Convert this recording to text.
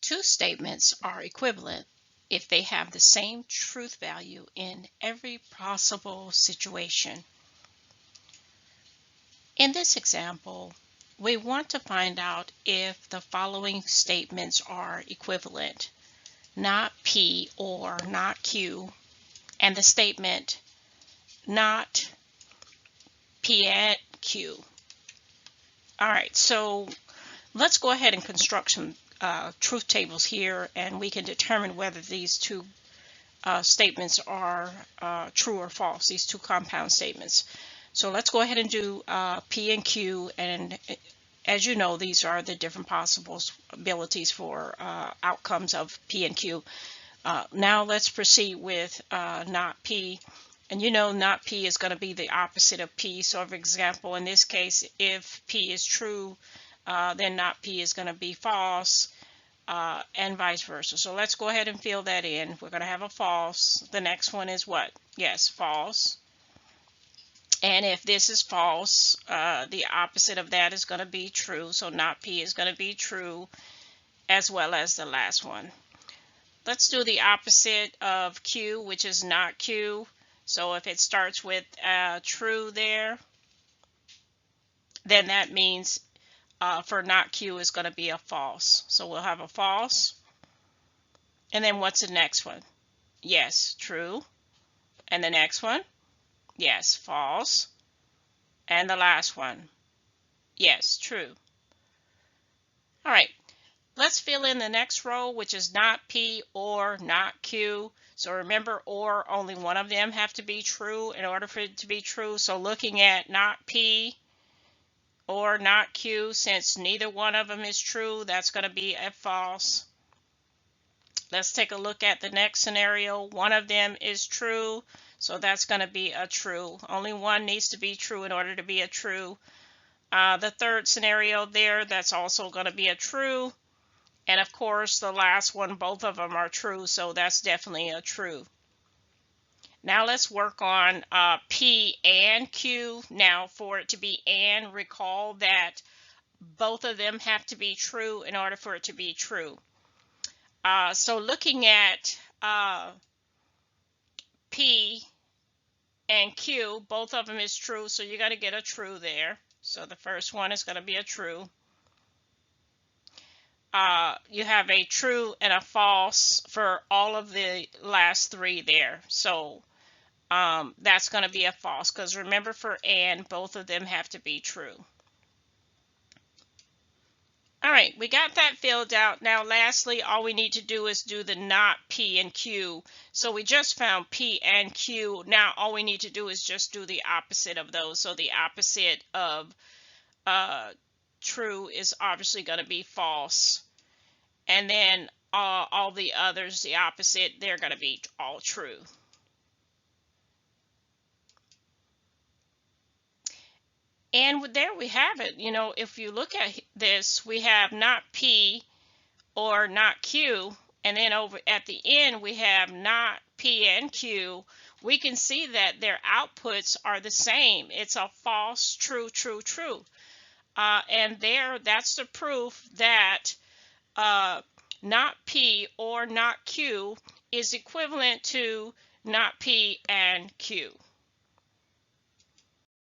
Two statements are equivalent if they have the same truth value in every possible situation. In this example, we want to find out if the following statements are equivalent, not P or not Q, and the statement not P and Q. All right, so let's go ahead and construct some truth tables here, and we can determine whether these two statements are true or false, these two compound statements. So let's go ahead and do P and Q, and as you know, these are the different possibilities for outcomes of P and Q. Now let's proceed with not P. And you know, not P is going to be the opposite of P. So for example, in this case, if P is true, then not P is going to be false, and vice versa. So let's go ahead and fill that in. We're going to have a false. The next one is what? Yes, false. And if this is false, the opposite of that is going to be true. So not P is going to be true, as well as the last one. Let's do the opposite of Q, which is not Q. So if it starts with true there, then that means for not Q is going to be a false. So we'll have a false. And then what's the next one? Yes, true. And the next one? Yes, false. And the last one? Yes, true. All right. Let's fill in the next row, which is not P or not Q. So remember, or, only one of them have to be true in order for it to be true. So looking at not P or not Q, since neither one of them is true, that's going to be a false. Let's take a look at the next scenario. One of them is true, so that's going to be a true. Only one needs to be true in order to be a true. The third scenario there, that's also going to be a true. And of course, the last one, both of them are true, so that's definitely a true. Now let's work on P and Q. Now for it to be and, recall that both of them have to be true in order for it to be true. So looking at P and Q, both of them is true, so you got to get a true there. So the first one is going to be a true. You have a true and a false for all of the last three there. So that's going to be a false, because remember, for and, both of them have to be true. All right, we got that filled out. Now lastly, all we need to do is do the not P and Q. So we just found P and Q. Now all we need to do is just do the opposite of those. So the opposite of true is obviously going to be false. And then all the others, the opposite, they're going to be all true. And there we have it. You know, if you look at this, we have not P or not Q. And then over at the end, we have not P and Q. We can see that their outputs are the same. It's a false, true, true, true. And there, that's the proof that not P or not Q is equivalent to not P and Q.